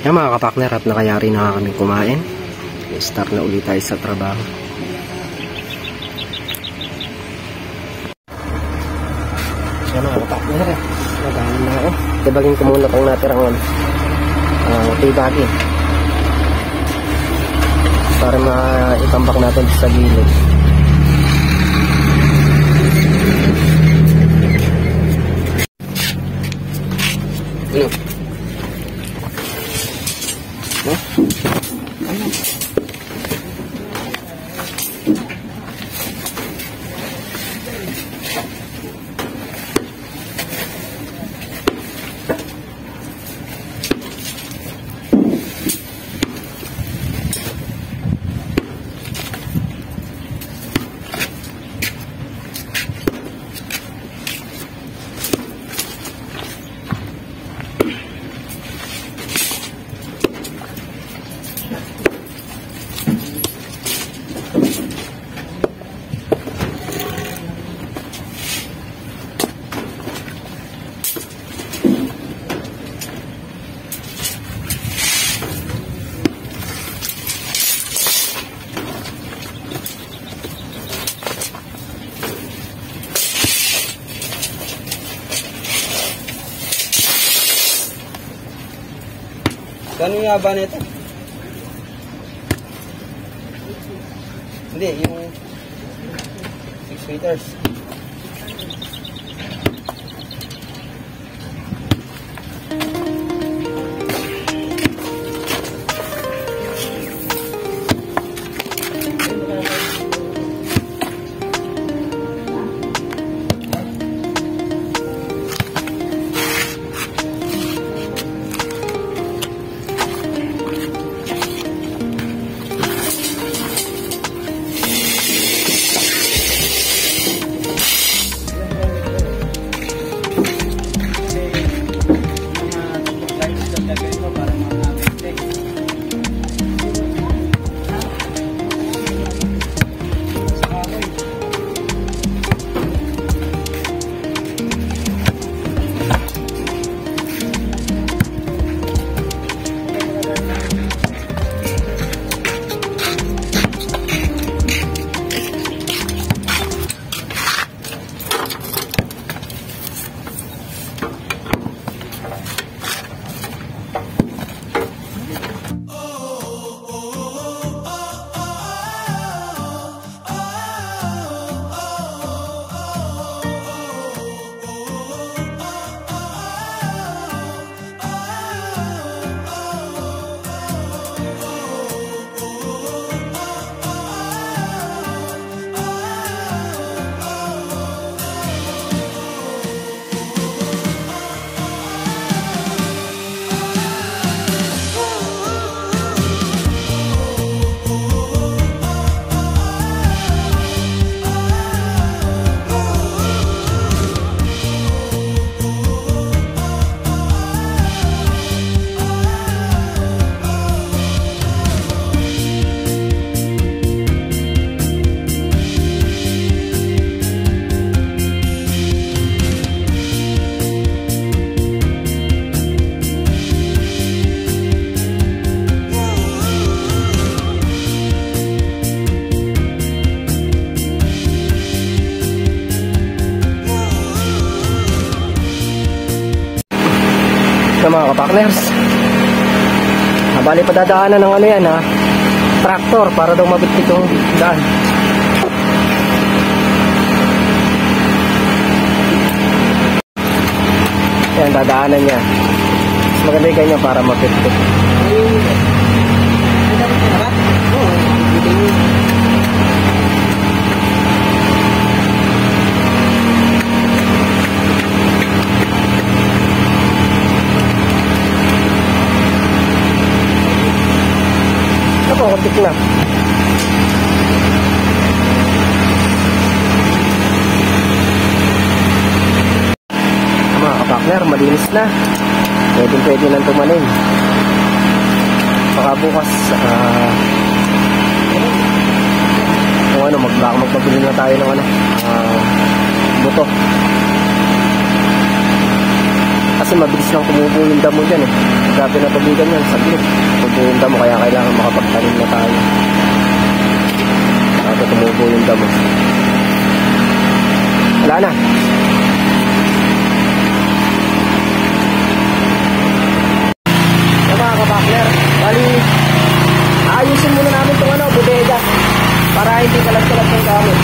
Yan mga kapakner, at nakayari na kami kumain. Start na ulit tayo sa trabaho. Yan mga kapakner, nagahan na ako. Dibagin ko muna itong natirang tibagin para maitambak natin sa gilid. Gano'n yung haba nito? Hindi, yung 6 meters. Na mga kapakners, bali padadaanan ng ano yan tractor para daw mabitbit yung daan. Yan, dadaanan niya. Mas maganda yung ganyan para mabitbit. Kontik na. Mga kapakner, malinis na. Pwede nang tumanin. Baka bukas kung ano, magbili na tayo ng buto. Kasi kasi mabilis lang tumubo yung damo dyan eh. Grabe na pabigan yan, saglit. Tumubo yung damo, kaya kailangan makapagtanim na tayo. Grabe tumubo yung damo. Wala na. Mga kapakler, bali, ayusin muna namin itong bodega para hindi kalat-kalat ng gamit.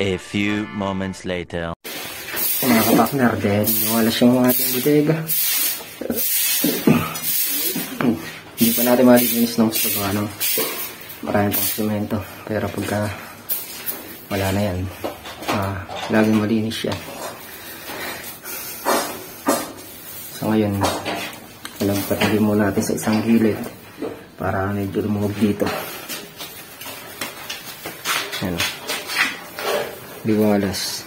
A few moments later. Mga kapakner, dahil wala siyang ating bodega. Hindi pa natin malilinis ng gusto gawa ng maraming pang semento. Pero pagka wala na yan, laging malinis yan. So ngayon, palagpatagin muna natin sa isang gilid para medyo lumuhog dito. Yan. Liwalas.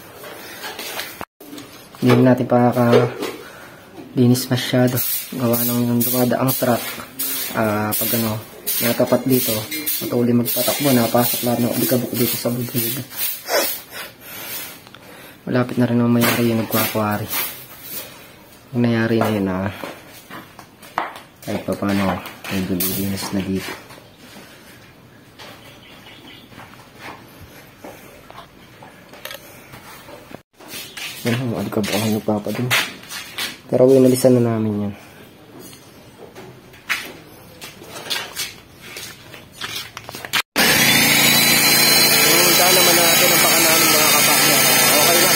Hindi natin pakakalinis masyado. Gawa ng yung dumadaang truck. Pag natapat dito, matuloy magpatakbo, napasok lahat ng ulikabok dito sa bodega. Malapit na rin ang mayari yung nagkwakwari. Yung nangyari na yun, kahit pa paano, may dulinis na dito. Yan ang alikabok ang nagpapadun. Pero winalisan na namin yan. Pinunta naman natin ang baka namin mga kapakya. Okay na.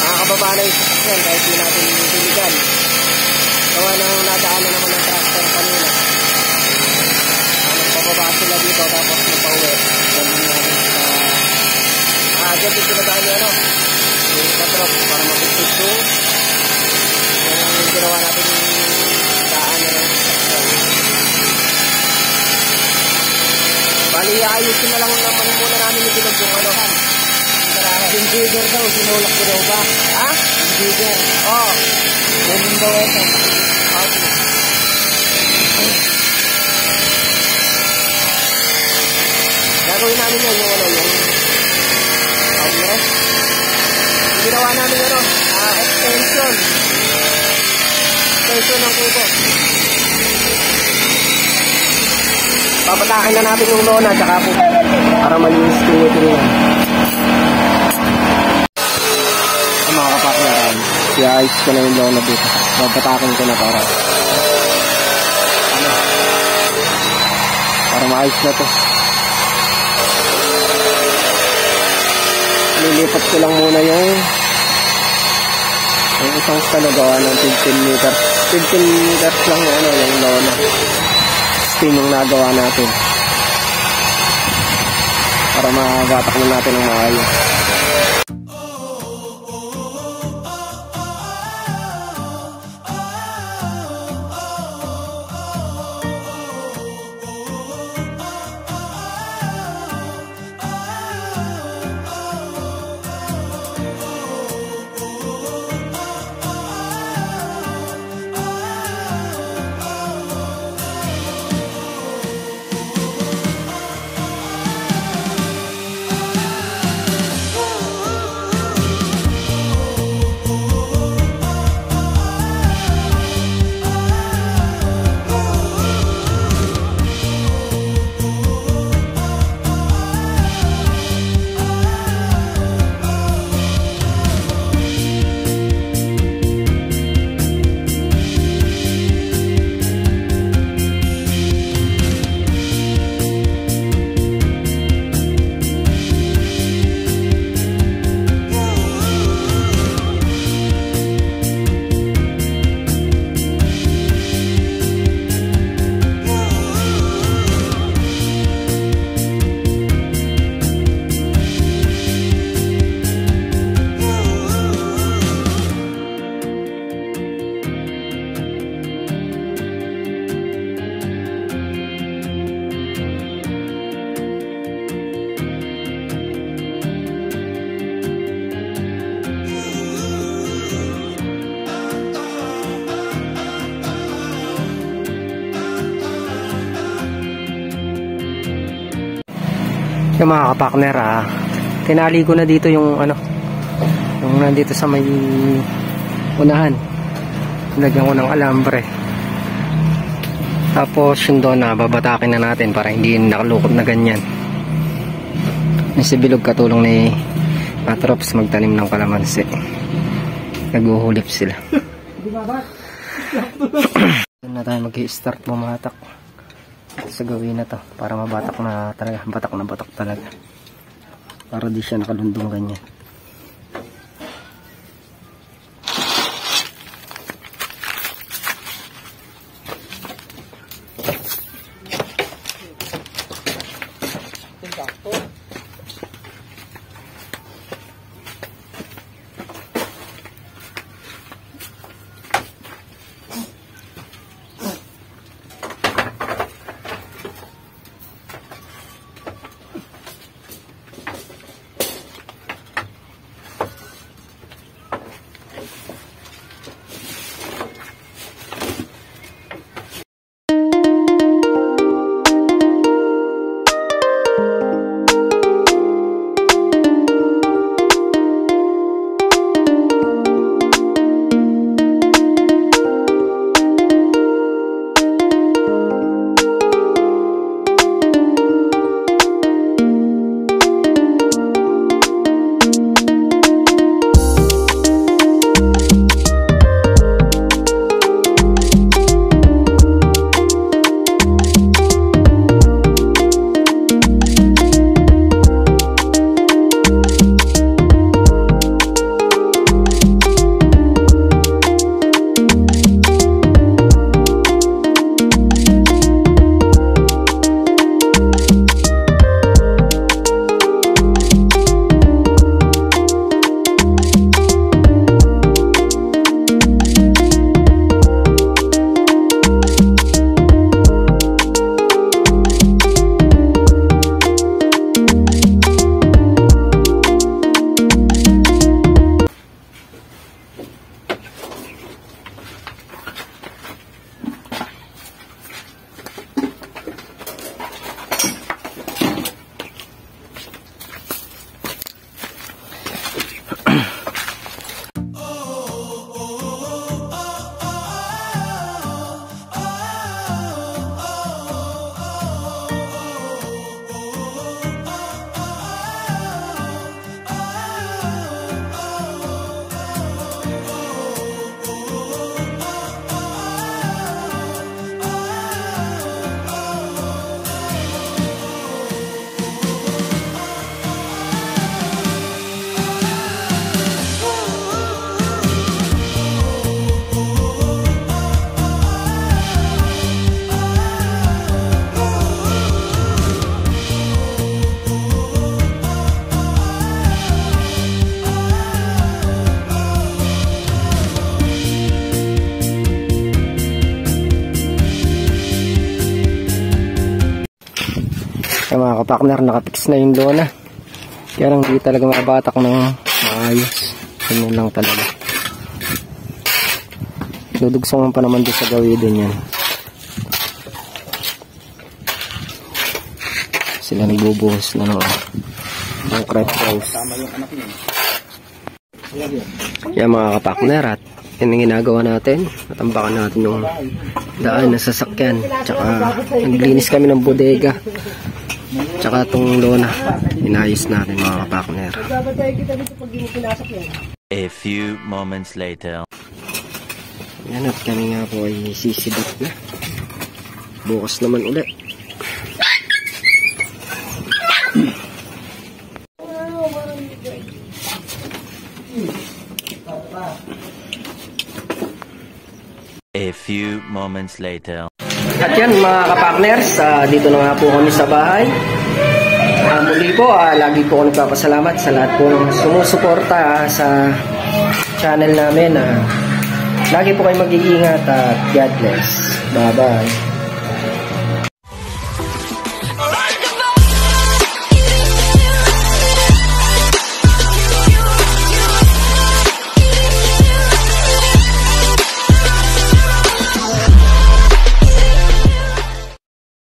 Nakakababa na yung sasakyan kahit di natin tiligan. Gawa nang nadaanan naman ng tractor kanina. Pababa sila dito tapos napauwi. Gandun natin sa... dyan dito na tayo yung patrok para mapipis yung ginawa natin daan na lang. Bali, ayusin na lang naman muna namin yung bilog yung yung jigger daw, sinulak ko daw ba? Ha? Yung jigger? Oo. Yung daw ito. Gagawin namin yan yung ginawa namin extension ng kubo. Papatakin na natin yung lona tsaka po para malinis ito yan. Mga kapakyaran, i-ayos ko na yung lona dito. Papatakin ko na para maayos na to. Lilipat ko lang muna yung isang gawa ng 15 meters. 15 meters lang yung lona. Steam yung nagawa natin. Para magatak na natin ng maayos. Yung mga kapakner, tinali ko na dito yung ano, yung nandito sa may unahan. Lagyan ko ng alambre. Tapos yung doon babatakin na natin para hindi nakalukot na ganyan. Yung si Bilog katulong ni Matrops magtanim ng kalamansi. Naguhulip sila. Doon na tayo mag-i-start bumatak sa gawin na to para mabatak na talaga, batak talaga, para di siya nakalundong ganyan. Mga kapakner, nakapix na yung lona. Kaya lang di talaga makabatak ng maayos. Ganyan lang talaga. Dudugsongan pa naman doon sa gawin yan. Sila nagbubuhos na ng crepe house. Kaya mga kapakner, at yan ang ginagawa natin. Natambakan natin yung daan na sasakyan. Tsaka naglinis kami ng bodega. Tsaka itong lona, inayos natin mga kapakner. A few moments later. Yan, at kami nga po ay sisibat na. Bukas naman ulit. A few moments later. At yan mga kapakners, dito na nga po kami sa bahay. Muli po, lagi po ako nagpapasalamat sa lahat po ng sumusuporta sa channel namin. Lagi po kayo mag-iingat at God bless. Bye bye.